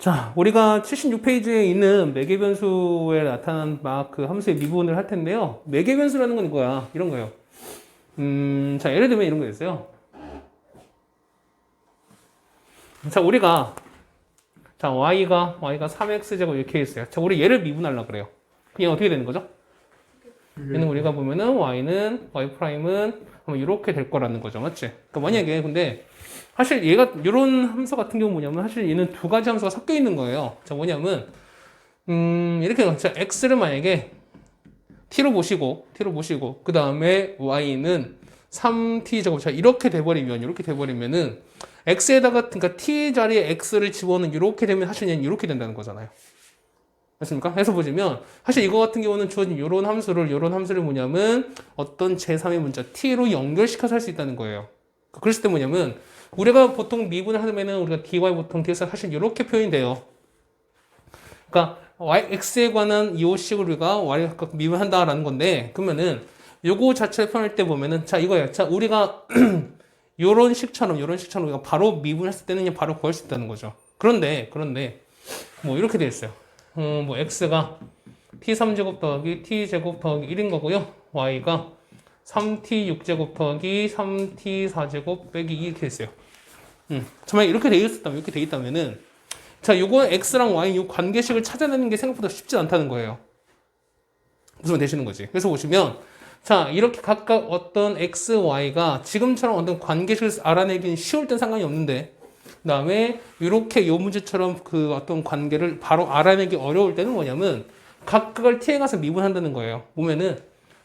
자, 우리가 76페이지에 있는 매개 변수에 나타난 막 그 함수의 미분을 할 텐데요. 매개 변수라는 건 이거야. 이런 거예요. 자, 예를 들면 이런 거 있어요. 자, 우리가 y가 3x제곱 이렇게 있어요. 자, 우리 얘를 미분하려고 그래요. 그냥 어떻게 되는 거죠? 얘는 우리가 보면은 y 프라임은 이렇게 될 거라는 거죠. 맞지? 그러니까 만약에 근데 사실 얘가 이런 함수 같은 경우 뭐냐면 사실 얘는 두 가지 함수가 섞여 있는 거예요. 자, 뭐냐면 이렇게 자, x를 만약에 t로 보시고 그 다음에 y는 3t 제곱 자 이렇게 돼버리면은 x에다가 그러니까 t 자리에 x를 집어넣는 이렇게 되면 사실 얘는 이렇게 된다는 거잖아요. 맞습니까? 해서 보시면 사실 이거 같은 경우는 주어진 이런 함수를 뭐냐면 어떤 제3의 문자 t로 연결시켜서 할 수 있다는 거예요. 그랬을 때 뭐냐면 우리가 보통 미분을 하면은 우리가 dy 보통 dx가 사실 이렇게 표현이 돼요. 그러니까 x에 관한 이 식을 우리가 y를 미분한다라는 건데 그러면은 요거 자체를 표현할 때 보면은 자 이거야. 자 우리가 요런 식처럼 우리가 바로 미분했을 때는 그냥 바로 구할 수 있다는 거죠. 그런데 뭐 이렇게 돼 있어요. 뭐 x가 t3제곱 더하기 t제곱 더하기 1인 거고요. y가 3t6제곱 더하기 3t4제곱 빼기 2 이렇게 됐어요. 정말 이렇게 돼 있다면은 자, 요거 x랑 y 요 관계식을 찾아내는 게 생각보다 쉽지 않다는 거예요. 무슨 말 되시는 거지. 그래서 보시면 자, 이렇게 각각 어떤 x, y가 지금처럼 어떤 관계식을 알아내기는 쉬울 땐 상관이 없는데 그 다음에 이렇게 요 문제처럼 그 어떤 관계를 바로 알아내기 어려울 때는 뭐냐면 각각을 t에 가서 미분한다는 거예요. 보면은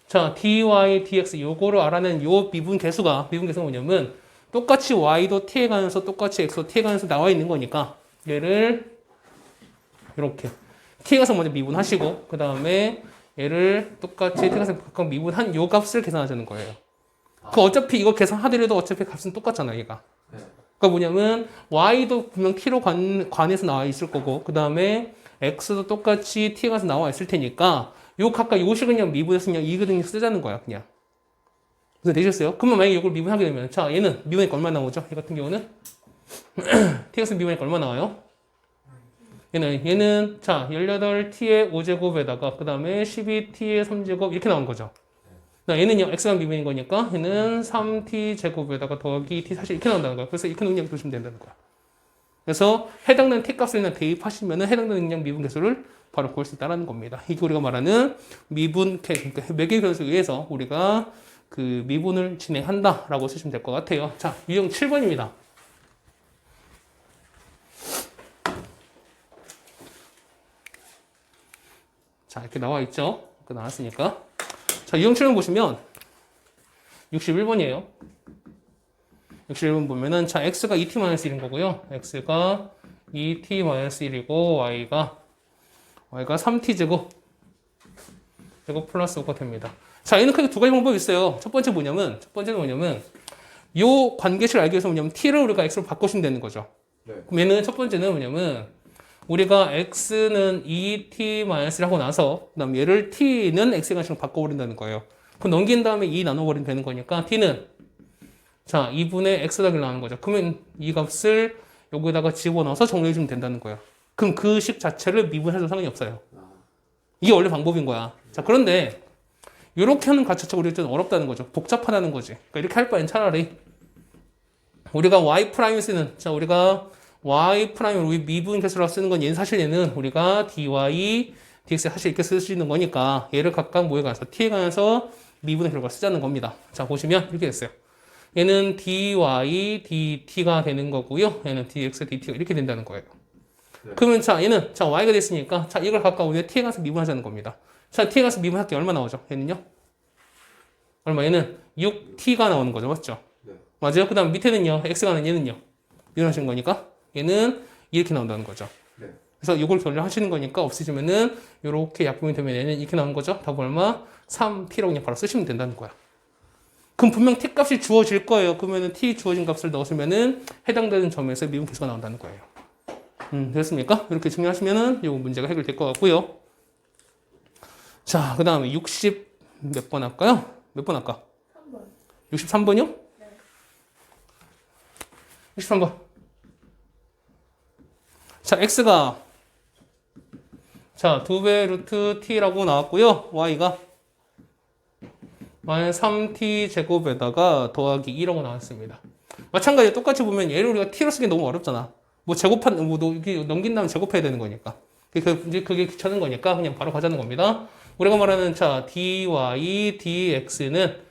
자, dy, dx 요거를 알아낸 요 미분 개수가 뭐냐면 똑같이 y도 t에 가면서 똑같이 x도 t에 가면서 나와 있는 거니까 얘를 이렇게 t에 가서 먼저 미분하시고 그 다음에 얘를 똑같이 t에 가서 각각 미분한 요 값을 계산하자는 거예요. 그 어차피 이거 계산하더라도 어차피 값은 똑같잖아 얘가. 그러니까 뭐냐면 y도 분명 t로 관해서 나와 있을 거고 그 다음에 x도 똑같이 t에 가서 나와 있을 테니까 요 각각 요 식을 그냥 미분해서 그냥 이거든요 쓰자는 거야 그냥. 그래서 되셨어요? 그러면 만약에 이걸 미분하게 되면 자 얘는 미분하니까 얼마 나오죠? 얘 같은 경우는 t에 가서 미분하니까 얼마 나와요? 얘는 자 18t의 5제곱에다가 그 다음에 12t의 3제곱 이렇게 나온 거죠. 얘는요 x가 미분인 거니까 얘는 3t 제곱에다가 더하기 t 사실 이렇게 나온다는 거야. 그래서 이렇게 능력 보시면 된다는 거야. 그래서 해당되는 t 값을 그냥 대입하시면은 해당되는 능력 미분 개수를 바로 구할 수 있다는 겁니다. 이게 우리가 말하는 미분 그러니까 매개 변수에 의해서 우리가 그 미분을 진행한다라고 쓰시면 될 것 같아요. 자 유형 7번입니다. 자, 이렇게 나와 있죠? 이렇게 나왔으니까. 자, 유형 7번 보시면 61번이에요. 61번 보면은 자, x가 2t-1인 거고요. x가 2t-1이고 y가 3t 제곱 플러스 5가 됩니다. 자, 얘는 크게 두 가지 방법이 있어요. 첫 번째는 뭐냐면 요 관계식을 알기 위해서 뭐냐면 t를 우리가 x로 바꾸시면 되는 거죠. 네. 그럼 얘는 첫 번째는 뭐냐면 우리가 x는 2t-를 하고 나서 그다음 얘를 t는 x의 관식으로 바꿔버린다는 거예요. 그럼 넘긴 다음에 2 나눠버리면 되는 거니까 t는 자 2분의 x 더하기 나오는 거죠. 그러면 이 값을 여기다가 집어넣어서 정리해주면 된다는 거예요. 그럼 그 식 자체를 미분해도 상관이 없어요. 이게 원래 방법인 거야. 자 그런데 이렇게 하는 것 자체가 우리가 좀 어렵다는 거죠. 복잡하다는 거지. 그러니까 이렇게 할 바엔 차라리 우리가 y' 쓰는 자 우리가 y' 우리 미분 개수라고 쓰는 건 얘는 사실 얘는 우리가 dy, dx 사실 이렇게 쓸 수 있는 거니까 얘를 각각 뭐에 관해서 t에 관해서 미분의 결과 쓰자는 겁니다. 자 보시면 이렇게 됐어요. 얘는 dy, dt가 되는 거고요. 얘는 dx, dt가 이렇게 된다는 거예요. 네. 그러면 자 얘는 자 y가 됐으니까 자 이걸 각각 우리가 t에 가서 미분하자는 겁니다. 자 t에 가서 미분할 게 얼마 나오죠? 얘는요? 얼마? 얘는 6t가 나오는 거죠. 맞죠? 네. 맞아요? 그 다음 밑에는요. x가 나는 얘는요. 미분하시는 거니까 얘는 이렇게 나온다는 거죠. 네. 그래서 이걸 결정하시는 거니까 없으시면은 이렇게 약분이 되면 얘는 이렇게 나온 거죠. 답 얼마? 3t라고 그냥 바로 쓰시면 된다는 거야. 그럼 분명 t 값이 주어질 거예요. 그러면은 t 주어진 값을 넣으시면은 해당되는 점에서 미분 개수가 나온다는 거예요. 됐습니까? 이렇게 정리하시면은 이 문제가 해결될 것 같고요. 자, 그 다음에 60 몇 번 할까요? 몇 번 할까? 3번. 63번이요? 네. 63번. 자, x가 자, 2배 루트 t라고 나왔고요. y가 마이너스 3t 제곱에다가 더하기 2라고 나왔습니다. 마찬가지로 똑같이 보면 얘를 우리가 t로 쓰기 너무 어렵잖아. 뭐 제곱한 뭐 이렇게 넘긴 다음에 제곱해야 되는 거니까. 이제 그게 귀찮은 거니까 그냥 바로 가자는 겁니다. 우리가 말하는 자 dy dx는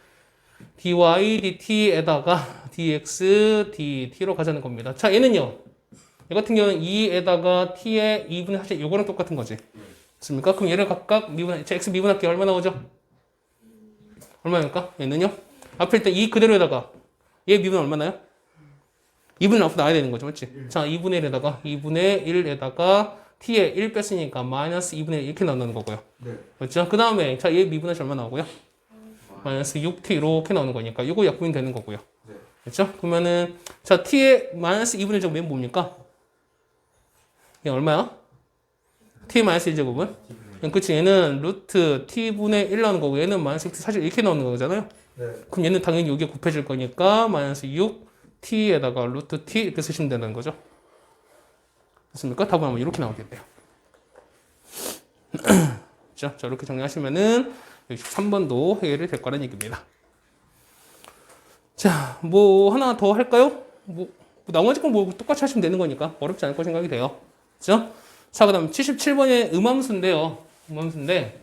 dy dt에다가 dx dt로 가자는 겁니다. 자, 얘는요. 얘 같은 경우는 2에다가 t의 2분의 사실 요거랑 똑같은 거지. 맞습니까? 그럼 얘를 각각 미분, x 미분할게 얼마 나오죠? 얼마입니까? 얘는요? 앞에 일단 2 그대로에다가 얘 미분 얼마나요? 2분의 앞으로 나와야 되는 거죠. 맞지? 자, 2분의 1에다가 2분의 1에다가 t에 1 뺐으니까 마이너스 2분의 1 이렇게 나온다는 거고요. 네. 맞죠? 그 다음에 자, 얘 미분하시 얼마 나오고요? 마이너스 6t 이렇게 나오는 거니까 이거 약분이 되는 거고요. 네. 그렇죠? 그러면은 자, t의 마이너스 2분의 1 제곱은 뭡니까? 얘 얼마야? t 마이너스 1 제곱은? 그치, 얘는 루트 t분의 1 나오는 거고 얘는 마이너스 6t 사실 이렇게 나오는 거잖아요. 네. 그럼 얘는 당연히 여기에 곱해질 거니까 마이너스 6t에다가 루트 t 이렇게 쓰시면 되는 거죠. 됐습니까? 답은 아마 이렇게 나오겠네요. 자, 이렇게 정리하시면은 3번도 해결이 될 거라는 얘기입니다. 자, 뭐 하나 더 할까요? 뭐 나머지 건 뭐 똑같이 하시면 되는 거니까 어렵지 않을 거 생각이 돼요. 그죠? 자, 그 다음 77번의 음함수인데요. 음함수인데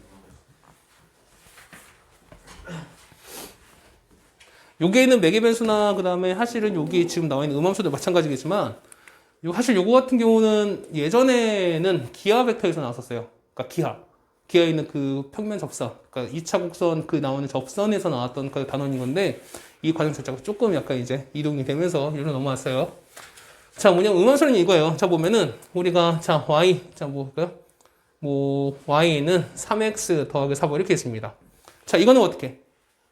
요게 있는 매개 변수나 그 다음에 사실은 여기 지금 나와 있는 음함수도 마찬가지겠지만 사실 요거 같은 경우는 예전에는 기하 벡터에서 나왔었어요. 그러니까 기하에 있는 그 평면 접선, 그러니까 2차 곡선 그 나오는 접선에서 나왔던 그 단원인 건데 이 과정 자체가 조금 약간 이제 이동이 되면서 이리로 넘어왔어요. 자, 뭐냐면 음함수는 이거예요. 자, 보면은 우리가 자 y 자 뭐일까요? 뭐 y는 3x 더하기 4 이렇게 있습니다. 자, 이거는 어떻게?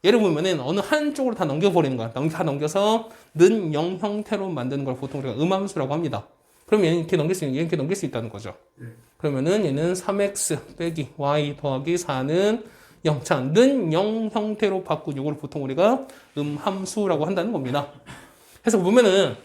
얘를 보면은 어느 한쪽으로 다 넘겨버리는 거야. 다 넘겨서 는 0 형태로 만드는 걸 보통 우리가 음함수라고 합니다. 그럼 얘는 이렇게 넘길 수 있는, 얘는 이렇게 넘길 수 있다는 거죠. 그러면은 얘는 3x 빼기 y 더하기 4는 0. 자, 는 0 형태로 바꾼 이걸 보통 우리가 음함수라고 한다는 겁니다. 그래서 보면은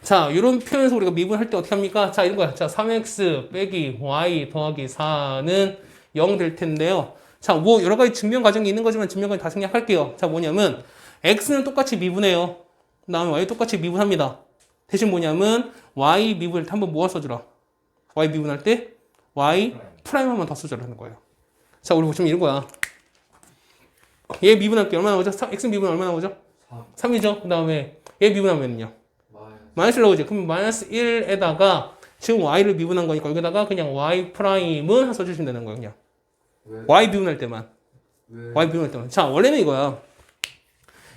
자, 이런 표현에서 우리가 미분할 때 어떻게 합니까? 자, 이런 거야. 자, 3x 빼기 y 더하기 4는 0 될 텐데요. 자, 뭐 여러 가지 증명 과정이 있는 거지만 증명 과정 다 생략할게요. 자, 뭐냐면 x는 똑같이 미분해요. 그 다음에 y 똑같이 미분합니다. 대신 뭐냐면 y 미분할 때 한번 모아 써주라. y 미분할 때 y 프라임 한번 더 써주라는 거예요. 자, 우리 보시면 이런 거야. 얘 미분할 게 얼마 나오죠? x 미분 얼마 나오죠? 3이죠. 그 다음에 얘 미분하면요. 마이너스 나오죠. 그럼 마이너스 1에다가 지금 y를 미분한 거니까 여기다가 그냥 y 프라임은 써주시면 되는 거예요. 그냥. 왜? y 미분할 때만. 왜? y 미분할 때만. 자, 원래는 이거야.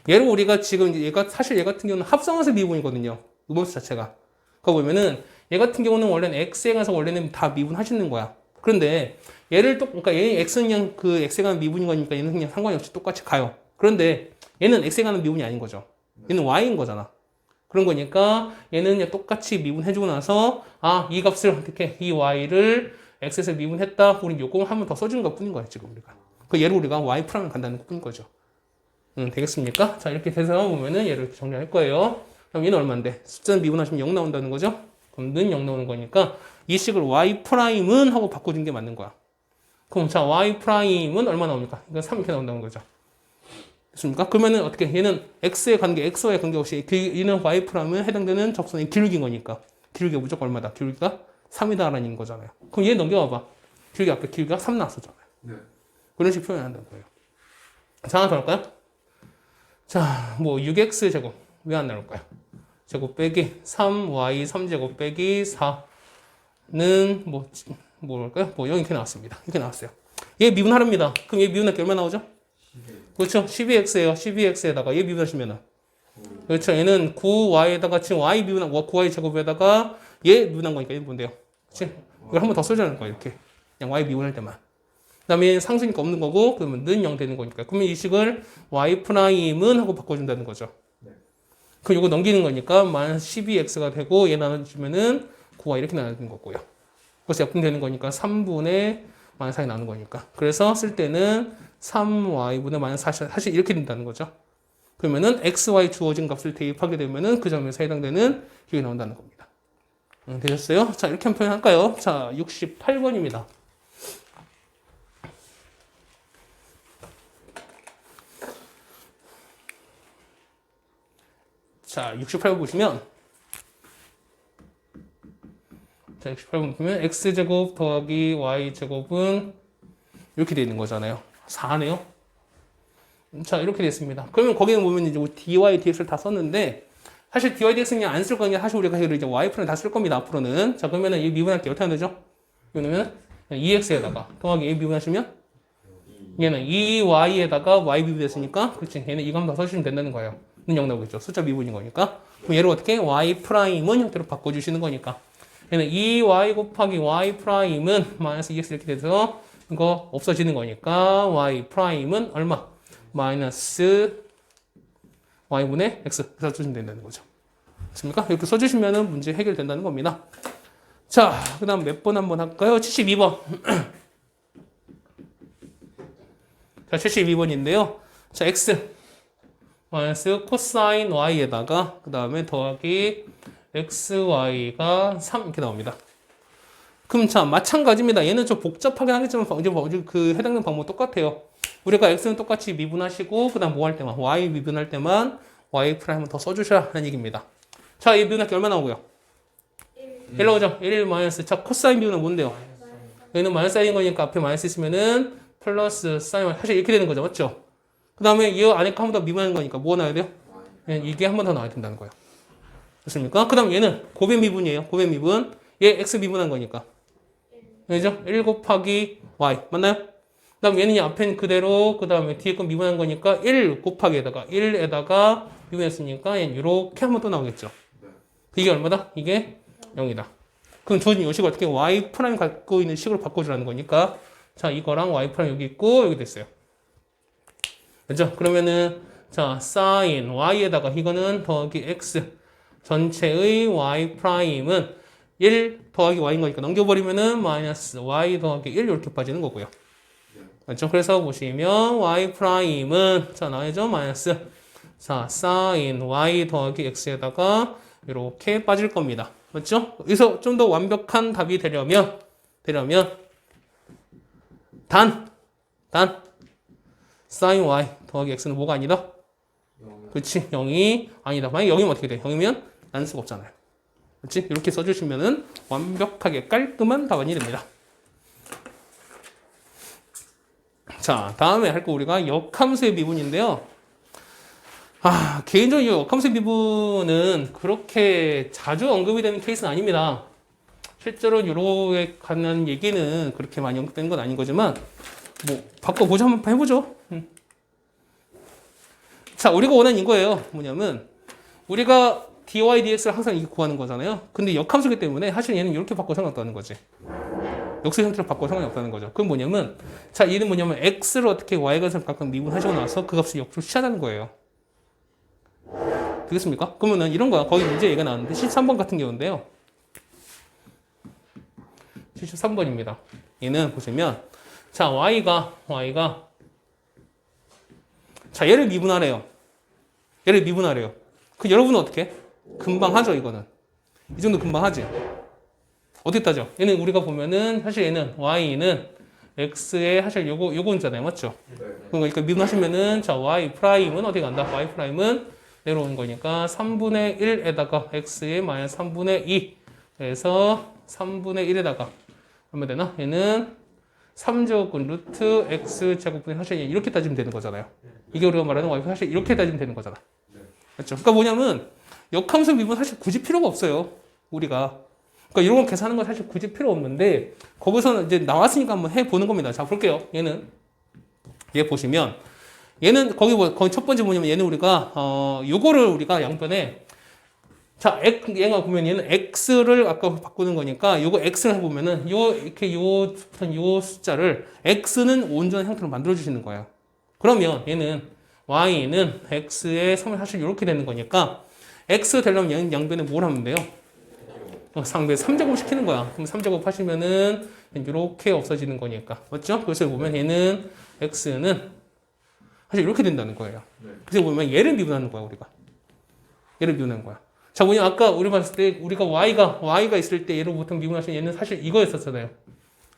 얘를 우리가 지금 얘가 사실 얘 같은 경우는 합성해서 미분이거든요. 음함수 자체가. 그거 보면은 얘 같은 경우는 원래는 x에 가서 원래는 다 미분하시는 거야. 그런데 얘를 그러니까 얘는 x는 그냥 그 x에 가는 미분인 거니까 얘는 그냥 상관이 없이 똑같이 가요. 그런데 얘는 x에 가는 미분이 아닌 거죠. 얘는 y인 거잖아. 그런 거니까 얘는 똑같이 미분해주고 나서 이 값을 어떻게 이 y를 x에서 미분했다. 우리 요거 한 번 더 써주는 것 뿐인 거예요. 지금 우리가. 그 얘를 우리가 y 프라임을 간다는 것 뿐인 거죠. 되겠습니까? 자, 이렇게 돼서 보면은 얘를 정리할 거예요. 그럼 얘는 얼마인데? 숫자는 미분하시면 0 나온다는 거죠? 그럼 는 0 나오는 거니까 이 식을 y 프라임은 하고 바꿔준 게 맞는 거야. 그럼 자, y 프라임은 얼마 나옵니까? 이건 3 이렇게 나온다는 거죠. 됐습니까? 그러면은 어떻게 얘는 x의 관계, x와의 관계없이 얘는 y 프라임은 해당되는 접선의 기울기인 거니까 기울기가 무조건 얼마다? 기울기가 3이다라는 거잖아요. 그럼 얘 넘겨봐봐. 기울기 앞에 기울기가 3 나왔었잖아요. 네. 그런 식으로 표현한다는 거예요. 자, 하나 더 할까요? 자, 뭐 6x 제곱 왜 안 나올까요? 제곱 빼기 3y 3제곱 빼기 4는 뭐랄까요? 뭐 0 이렇게 나왔습니다. 이렇게 나왔어요. 얘 미분하랍니다. 그럼 얘 미분할 게 얼마 나오죠? 그렇죠. 12x예요. 12x에다가 얘 미분하시면은 그렇죠. 얘는 9y에다가 지금 y 미분한 9y 제곱에다가 얘 미분한 거니까 얘는 뭔데요? 그렇지? 이걸 한 번 더 써주는 거예요. 이렇게 그냥 y 미분할 때만. 그 다음에 상수니까 없는 거고 그러면 는 0 되는 거니까 그러면 이 식을 y 프라임은 하고 바꿔준다는 거죠. 그럼 이거 넘기는 거니까 마이너스 12x가 되고 얘 나눠주면은 9y 이렇게 나누는 거고요. 그래서 약분되는 거니까 3분의 마이너스 4이 나오는 거니까. 그래서 쓸 때는 3y분의 마이너스 4 사실 이렇게 된다는 거죠. 그러면은 xy 주어진 값을 대입하게 되면은 그 점에서 해당되는 기억이 나온다는 겁니다. 되셨어요? 자, 이렇게 한번 표현할까요? 자, 68번입니다. 자, 68번 보시면, 자, 68번 보면 x제곱 더하기 y제곱은 이렇게 되어 있는 거잖아요. 4네요. 자, 이렇게 됐습니다. 그러면 거기는 보면 이제 dy, dx를 다 썼는데, 사실 dy, dx는 그냥 안 쓸 거냐, 사실 우리가 이제 y프라임 다 쓸 겁니다, 앞으로는. 자, 그러면은 이 미분할게 어떻게 하면 되죠? 이거는 2x에다가 더하기 a 미분하시면, 얘는 2y에다가 y 미분했으니까, 그치? 얘는 이거 한번 더 써주시면 된다는 거예요. 는 0 나오겠죠. 숫자 미분인 거니까. 그럼 얘를 어떻게? y 프라임은 형태로 바꿔주시는 거니까. 얘는 2y 곱하기 y 프라임은 마이너스 2x 이렇게 돼서, 이거 없어지는 거니까, y 프라임은 얼마? 마이너스 y분의 x 써주시면 된다는 거죠. 됐습니까? 이렇게 써주시면 문제 해결된다는 겁니다. 자, 그 다음 몇 번 한번 할까요? 72번. 자, 72번인데요. 자, x 마이너스 코사인 y에다가 그 다음에 더하기 xy가 3 이렇게 나옵니다. 그럼 자, 마찬가지입니다. 얘는 좀 복잡하긴 하겠지만 이제 그 해당되는 방법 똑같아요. 우리가 x는 똑같이 미분하시고 그 다음 뭐 할 때만 y 미분할 때만 y 프라임을 더 써주셔야 하는 얘기입니다. 자, 이 미분할 게 얼마 나오고요? 1 나오죠? 1 마이너스. 자, 코사인 비율은 뭔데요? 여기는 마이너스 사인인 거니까 앞에 마이너스 있으면은 플러스 사인 사실 이렇게 되는 거죠. 맞죠? 그 다음에 이 안에 한 번 더 미분하는 거니까 뭐 나와야 돼요? 이게 한 번 더 나와야 된다는 거예요. 됐습니까? 그 다음 얘는 고배 미분이에요. 고배 미분. 얘 x 미분한 거니까. 그죠? 1 곱하기 y. 맞나요? 그 다음 얘는 앞엔 그대로, 그 다음에 뒤에 건 미분한 거니까 1 곱하기에다가 1에다가 미분했으니까 얘는 이렇게 한 번 또 나오겠죠. 이게 얼마다? 이게 0이다. 그럼 주어진 요식을 어떻게 y 프라임 갖고 있는 식으로 바꿔주라는 거니까 자, 이거랑 y 프라임 여기 있고 여기 됐어요. 그죠? 그러면은 자, sin y에다가 이거는 더하기 x 전체의 y 프라임은 1 더하기 y인 거니까 넘겨버리면은 마이너스 y 더하기 1 이렇게 빠지는 거고요. 맞죠? 그래서 보시면 y 프라임은 자, 나와야죠? 마이너스 자, sin y 더하기 x에다가 이렇게 빠질 겁니다. 맞죠? 여기서 좀 더 완벽한 답이 되려면 단 sin y 더하기 x는 뭐가 아니다? 그렇지, 0이 아니다. 만약에 0이면 어떻게 돼? 0이면 나눌 수가 없잖아요. 그렇지? 이렇게 써주시면은 완벽하게 깔끔한 답안이 됩니다. 자, 다음에 할 거 우리가 역함수의 미분인데요. 개인적으로 이 역함수의 미분은 그렇게 자주 언급이 되는 케이스는 아닙니다. 실제로 유로에 관한 얘기는 그렇게 많이 언급되는 건 아닌 거지만 뭐 바꿔보자 한번 해보죠. 자, 우리가 원하는 이거예요. 뭐냐면 우리가 dy, dx를 항상 이렇게 구하는 거잖아요. 근데 역함수기 때문에 사실 얘는 이렇게 바꿔 상관없다는 거지. 역수 형태로 바꿔 상관이 없다는 거죠. 그건 뭐냐면 자, 얘는 뭐냐면 x를 어떻게 y가 각각 미분하시고 나서 그 값을 역수로 취하는 거예요. 되겠습니까? 그러면은 이런 거야. 거기 문제 얘기가 나왔는데 13번 같은 경우인데요. 73번입니다. 얘는 보시면 자, y가 자, 얘를 미분하래요. 그 여러분은 어떻게? 금방 하죠, 이거는. 이 정도 금방 하지. 어떻게 따져? 얘는 우리가 보면은 사실 얘는 y는 x의 사실 요거잖아요. 맞죠? 그러니까 미분하시면은 자, y 프라임은 어디 간다? y 프라임은 내려오는 거니까 3분의 1에다가 x의 마이너스 3분의 2 그래서 3분의 1에다가 얼마 되나? 얘는 3제곱분 루트 x제곱분이 사실 이렇게 따지면 되는 거잖아요. 이게 우리가 말하는 y 사실 이렇게 따지면 되는 거잖아. 맞죠? 그러니까 뭐냐면 역함수 미분 사실 굳이 필요가 없어요. 우리가. 그러니까 이런 거 계산하는 건 사실 굳이 필요 없는데 거기서는 이제 나왔으니까 한번 해보는 겁니다. 자, 볼게요. 얘 보시면 얘는 거기 첫 번째 뭐냐면 얘는 우리가 요거를 우리가 양변에 자, 얘가 보면 얘는 x를 아까 바꾸는 거니까 요거 x를 해보면은 요 숫자를 x는 온전한 형태로 만들어 주시는 거예요. 그러면 얘는 y는 x의 3을 사실 이렇게 되는 거니까 x 되려면 양변에 뭘 하면 돼요? 상배 3제곱 시키는 거야. 그럼 3제곱 하시면은 이렇게 없어지는 거니까. 맞죠? 그래서 보면 얘는 x는 사실 이렇게 된다는 거예요. 그래서 보면 얘를 미분하는 거야, 우리가. 얘를 미분하는 거야. 자, 뭐냐, 아까 우리 봤을 때, 우리가 y가 있을 때 얘로 보통 미분하시면 얘는 사실 이거였었잖아요.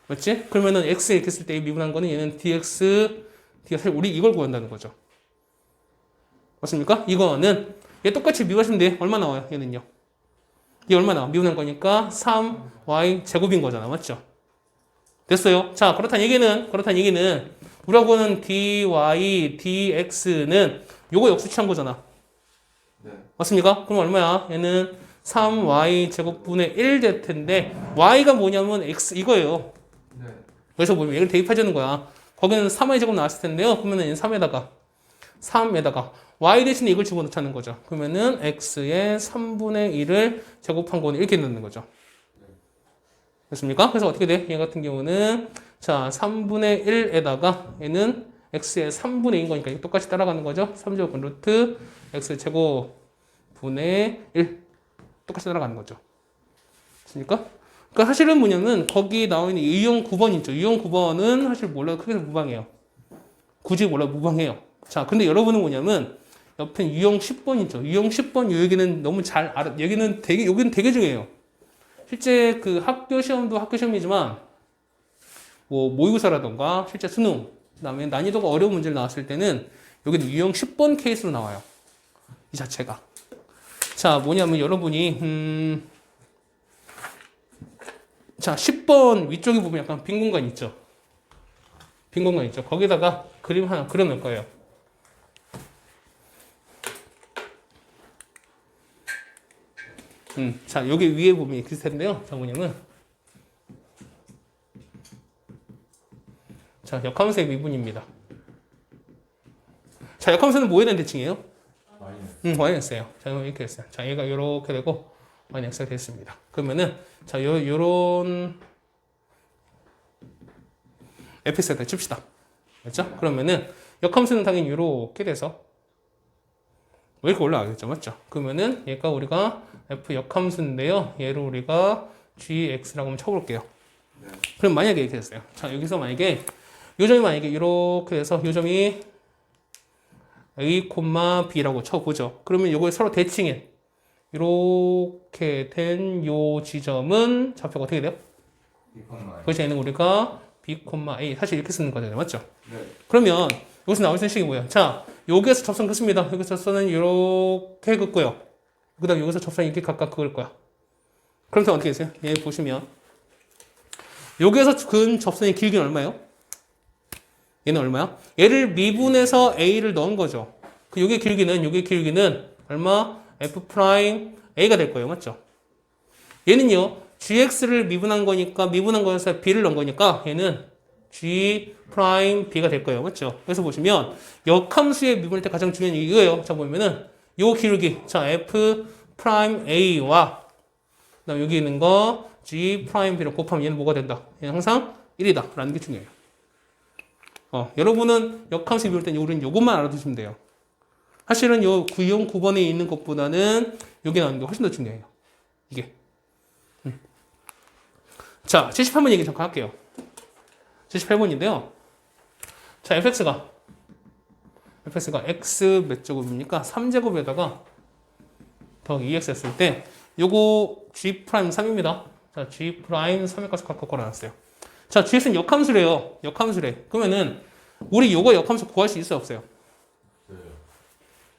맞지? 그러면은 x 이렇게 했을 때 미분한 거는 얘는 dx, 사실 우리 이걸 구한다는 거죠. 맞습니까? 이거는, 얘 똑같이 미분하시면 돼. 얼마 나와요? 얘는요. 얘 얼마 나와? 미분한 거니까 3y 제곱인 거잖아. 맞죠? 됐어요. 자, 그렇다는 얘기는, 우리하고는 dy, dx는 요거 역수 취한 거잖아. 네. 맞습니까? 그럼 얼마야? 얘는 3y 제곱분의 1 될 텐데 y가 뭐냐면 x 이거예요. 네. 그래서 보면 얘를 대입하자는 거야. 거기는 3y 제곱 나왔을 텐데요. 그러면은 얘는 3에다가 y 대신에 이걸 집어넣자는 거죠. 그러면은 x의 3분의 1을 제곱한 거는 이렇게 넣는 거죠. 됐습니까? 그래서 어떻게 돼? 얘 같은 경우는 자 3분의 1에다가 얘는 x의 3분의 1인 거니까 똑같이 따라가는 거죠. 3제곱 루트 x 제곱 분의 1 똑같이 따라가는 거죠. 됐습니까? 그러니까 사실은 뭐냐면 거기 나와 있는 유형 9번 있죠. 유형 9번은 사실 몰라도 크게 무방해요. 굳이 몰라도 무방해요. 자, 근데 여러분은 뭐냐면 옆에 유형 10번 있죠. 유형 10번 요 얘기는 너무 잘 알아. 여기는 되게 중요해요. 실제 그 학교 시험도 학교 시험이지만 뭐 모의고사라던가 실제 수능 그다음에 난이도가 어려운 문제를 나왔을 때는 여기는 유형 10번 케이스로 나와요. 이 자체가. 자, 뭐냐면 여러분이 자, 10번 위쪽에 보면 약간 빈 공간 있죠. 빈 공간 있죠. 거기다가 그림 하나 그려 놓을 거예요. 자, 여기 위에 보면 있을 텐데요. 자, 뭐냐면 자, 역함수의 미분입니다. 자, 역함수는 뭐에 대한 대칭이에요? yx예요. 자, 이렇게 했어요. 자, 얘가 이렇게 되고 yx가 됐습니다. 그러면은 자, 요런 fx에다 칩시다. 맞죠? 그러면은 역함수는 당연히 이렇게 돼서 이렇게 올라가겠죠. 맞죠? 그러면은 얘가 우리가 f 역함수인데요. 얘를 우리가 gx라고 한번 쳐볼게요. 네. 그럼 만약에 이렇게 됐어요. 자, 여기서 만약에 요 점이 만약에 이렇게 돼서 요 점이 a, b라고 쳐보죠. 그러면 요걸 서로 대칭해. 이렇게 된 요 지점은 좌표가 어떻게 돼요? 그래서 얘는 우리가 b, a 사실 이렇게 쓰는 거잖아요. 맞죠? 네. 그러면 여기서 나올 수 있는 식이 뭐예요? 자, 여기에서 접선 긋습니다. 여기서 접선은 이렇게 긋고요. 그 다음에 여기서 접선 이렇게 각각 그을 거야. 그럼 또 어떻게 되세요? 얘 보시면 여기에서 근 접선의 길이는 얼마예요? 얘는 얼마야? 얘를 미분해서 a를 넣은 거죠. 그 요게 길기는 얼마? f 프라임 a가 될 거예요. 맞죠? 얘는요. gx를 미분한 거여서 b를 넣은 거니까 얘는 g 프라임 b가 될 거예요. 맞죠? 그래서 보시면 역함수의 미분할 때 가장 중요한 게 이거예요. 자, 보면은 요 기울기. 자, f 프라임 a와 그다음 여기 있는 거 g 프라임 b를 곱하면 얘는 뭐가 된다? 얘는 항상 1이다. 라는 게 중요해요. 여러분은 역함수 미울 때는 우리는 요것만 알아두시면 돼요. 사실은 요 구형 9번에 있는 것보다는 여기 나오는 게 훨씬 더 중요해요. 이게. 자, 78번 얘기 잠깐 할게요. 78번인데요. 자, fx가 x 몇 제곱입니까? 3제곱에다가 더하기 2x 했을 때 요거 g 프라임 3입니다. 자, g 프라임 3의 값을 갖고 걸어놨어요. 자, gx는 역함수래요. 역함수래. 그러면은 우리 요거 역함수 구할 수 있어요, 없어요? 네.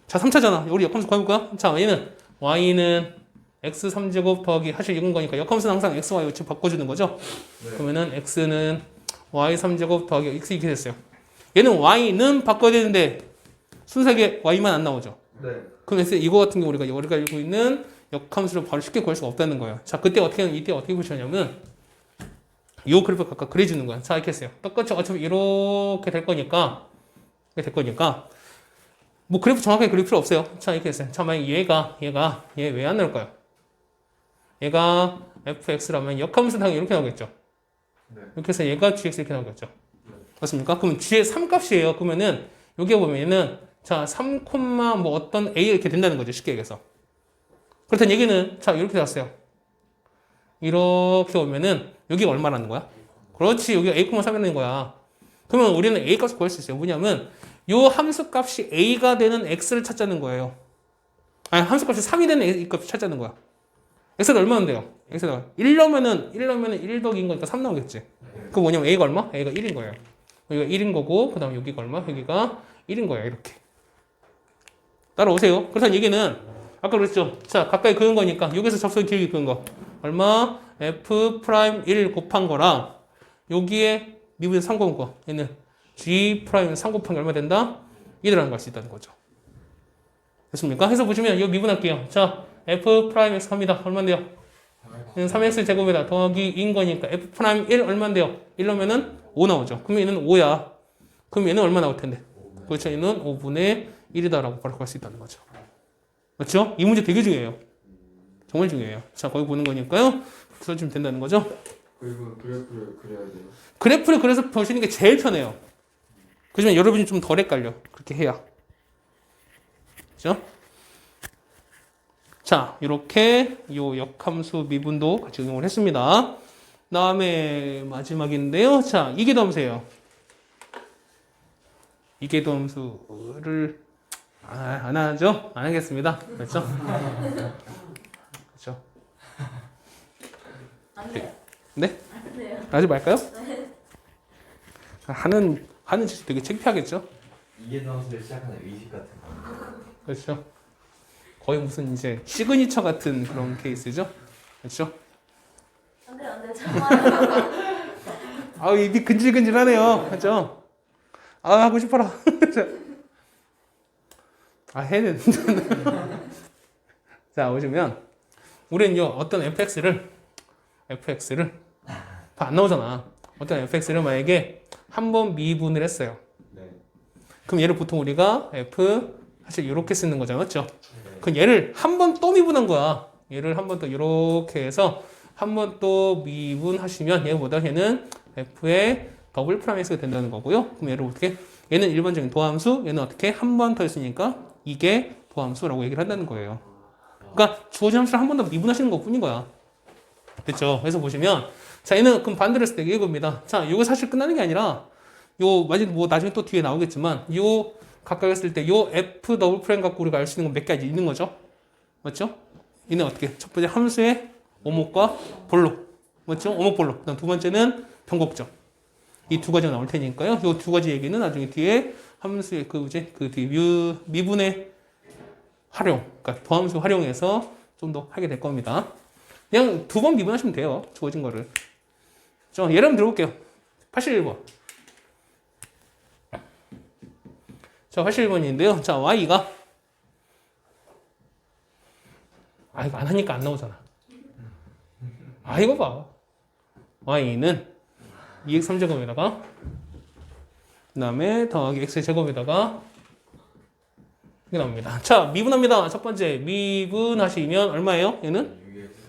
자, 3차잖아. 우리 역함수 구해볼까요? 자, y는 x 3제곱 더하기 사실 이건 거니까 역함수는 항상 x, y 지금 바꿔주는 거죠? 네. 그러면은 x는 y 3제곱 더하기 x 이렇게 됐어요. 얘는 y는 바꿔야 되는데 순수하게 y만 안 나오죠? 네. 그래서 이거 같은 경우 우리가 알고 있는 역함수를 바로 쉽게 구할 수가 없다는 거예요. 자, 이때 어떻게 보시냐면 요 그래프 각각 그려주는 거야. 자, 이렇게 했어요. 똑같이 어차피 이렇게 될 거니까 뭐 그래프 정확하게 그릴 필요 없어요. 자, 이렇게 했어요. 자, 만약 얘 왜 안 나올까요? 얘가 fx라면 역함수 당연히 이렇게 나오겠죠. 네. 이렇게 해서 얘가 gx 이렇게 나오겠죠. 맞습니까? 그러면 g의 3값이에요. 그러면은 여기에 보면 얘는 자, 3, 뭐 어떤 a 이렇게 된다는 거죠. 쉽게 얘기해서. 그렇다는 얘기는 자, 이렇게 났어요. 이렇게 오면은 여기가 얼마라는 거야? 그렇지. 여기가 a,3이라는 거야. 그러면 우리는 a 값을 구할 수 있어요. 뭐냐면 요 함수 값이 a가 되는 x를 찾자는 거예요. 아니, 함수값이 3이 되는 이 값 찾자는 거야. x가 얼마면 돼요? x가 1 넣으면은 1 더기인 거니까 3 나오겠지. 그 뭐냐면 a가 얼마? a가 1인 거예요. 여기가 1인 거고 그 다음 여기가 얼마? 여기가 1인 거예요. 이렇게. 따라오세요. 그래서 얘기는 아까 그랬죠. 자, 가까이 그은 거니까 여기서 접속이 길게 그은 거 얼마? f 프라임 1 곱한 거랑 여기에 미분의 3 곱한 거 얘는 g 프라임 3 곱한 게 얼마 된다? 1이라는 걸 수 있다는 거죠. 됐습니까? 해서 보시면 이거 미분할게요. 자, f 프라임 x 합니다. 얼마인데요? 3x 제곱에다 더하기 2인 거니까 f 프라임 1 얼마인데요? 1 넣으면은 5 나오죠. 그럼 얘는 5야. 그럼 얘는 얼마 나올 텐데? 그렇죠. 얘는 5분의 1이다라고 바로 구할 수 있다는 거죠. 맞죠? 이 문제 되게 중요해요. 정말 중요해요. 자, 거기 보는 거니까요. 써주면 된다는 거죠. 그리고 그래프를 그려야 돼요. 그래프를 그래서 보시는 게 제일 편해요. 그렇지만 여러분이 좀 덜 헷갈려. 그렇게 해야. 그죠? 자, 이렇게 요 역함수 미분도 같이 응용을 했습니다. 다음에 마지막인데요. 자, 이계도함수예요. 이계도함수를 안 하죠? 안 하겠습니다. 그렇죠? 그렇죠? 안 돼요. 네? 안 돼요. 하지 말까요? 하는 짓이 되게 창피하겠죠? 이게 나와서 시작하는 의식 같은 거. 그렇죠? 거의 무슨 이제 시그니처 같은 그런 케이스죠? 그렇죠? 안 돼요. 안 돼요. 정말. 아, 입이 근질근질하네요. 그렇죠? 아, 하고 싶어라. 아, 해야 되는데. 자, 보시면 우리는 어떤 fx를 안 나오잖아. 어떤 fx를 만약에 한 번 미분을 했어요. 네. 그럼 얘를 보통 우리가 f 사실 이렇게 쓰는 거잖아, 맞죠? 그럼 얘를 한 번 또 미분한 거야. 얘를 한 번 더 이렇게 해서 한 번 또 미분하시면 얘보다 얘는 f의 더블 프라임 x가 된다는 거고요. 그럼 얘를 어떻게? 얘는 일반적인 도함수, 얘는 어떻게? 한 번 더 했으니까 이게 도함수라고 얘기를 한다는 거예요. 그러니까 주어진 함수를 한 번 더 미분하시는 것 뿐인 거야. 됐죠? 그래서 보시면 자, 얘는 그럼 반대로 했을 때 이겁니다. 자, 이거 사실 끝나는 게 아니라 뭐 나중에 또 뒤에 나오겠지만 요 가까이 했을 때 요 f 더블 프라임 갖고 우리가 알 수 있는 건 몇 가지 있는 거죠? 맞죠? 얘는 어떻게? 첫 번째 함수의 오목과 볼로. 맞죠? 오목 볼로. 그다음 두 번째는 변곡점. 이 두 가지가 나올 테니까요. 요 두 가지 얘기는 나중에 뒤에 함수의 그 뒤에 미분의 활용, 그러니까 도함수 활용해서 좀 더 하게 될 겁니다. 그냥 두 번 미분하시면 돼요. 주어진 거를. 자, 예를 한번 들어볼게요. 81번. 자, 81번인데요. 자, y가 이거 안 하니까 안 나오잖아. 이거 봐. y는 2x 3제곱에다가 그 다음에 더하기 x 제곱에다가 이게 나옵니다. 자, 미분합니다. 첫 번째 미분하시면 얼마예요? 얘는?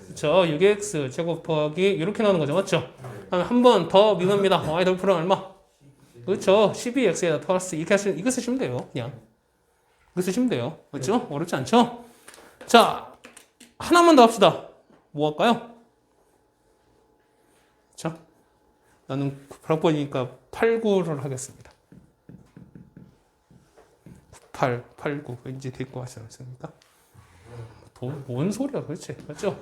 그렇죠. 6x 제곱 더하기 이렇게 나오는 거죠. 맞죠? 한 번 더 미분합니다. y 더블 프라임 얼마? 그렇죠. 12x에다 플러스 이렇게 이거 쓰시면 돼요. 그냥 이거 쓰시면 돼요. 맞죠? 어렵지 않죠? 자, 하나만 더 합시다. 뭐 할까요? 자, 나는 8번이니까 8, 9를 하겠습니다. 8, 8, 9 왠지 될 것 같지 않습니까? 뭔 소리야 도대체. 맞죠?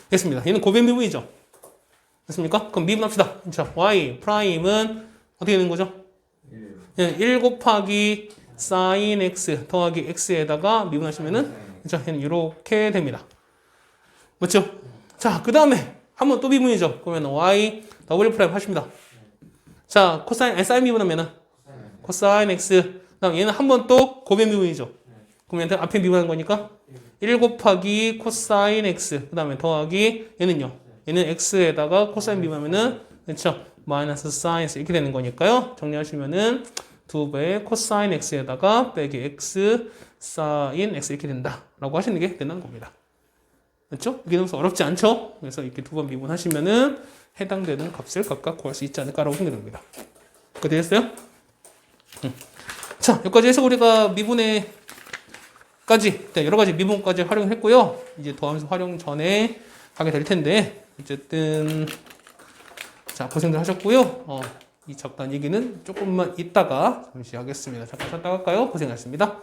됐습니다. 얘는 고변 미분이죠. 됐습니까? 그럼 미분합시다. 자, y 프라임은 어떻게 되는 거죠? 1 곱하기 sin x 더하기 x에다가 미분하시면은 자, 얘는 이렇게 됩니다. 맞죠? 자, 그 다음에 한 번 또 미분이죠. 그러면 y 더블 프라임 하십니다. 자, sin 미분하면은 코사인 x. 그다음 얘는 한 번 또 고변 미분이죠. 그러면 앞에 미분한 거니까 1 곱하기 코사인 x. 그다음에 더하기 얘는요. 얘는 x에다가 코사인 미분하면은 그렇죠. 마이너스 사인 x 이렇게 되는 거니까요. 정리하시면은 2배의 코사인 x에다가 빼기 x 사인 x 이렇게 된다라고 하시는 게 된다는 겁니다. 그렇죠? 이게 너무 어렵지 않죠? 그래서 이렇게 두 번 미분하시면은 해당되는 값을 각각 구할 수 있지 않을까라고 생각됩니다. 그거 되겠어요? 자, 여기까지 해서 우리가 미분에까지 여러 가지 미분까지 활용했고요. 이제 도함수 활용 전에 하게 될 텐데 어쨌든 자, 고생들 하셨고요. 이 잡다한 얘기는 조금만 이따가 잠시 하겠습니다. 잠깐 쉬었다 갈까요? 고생하셨습니다.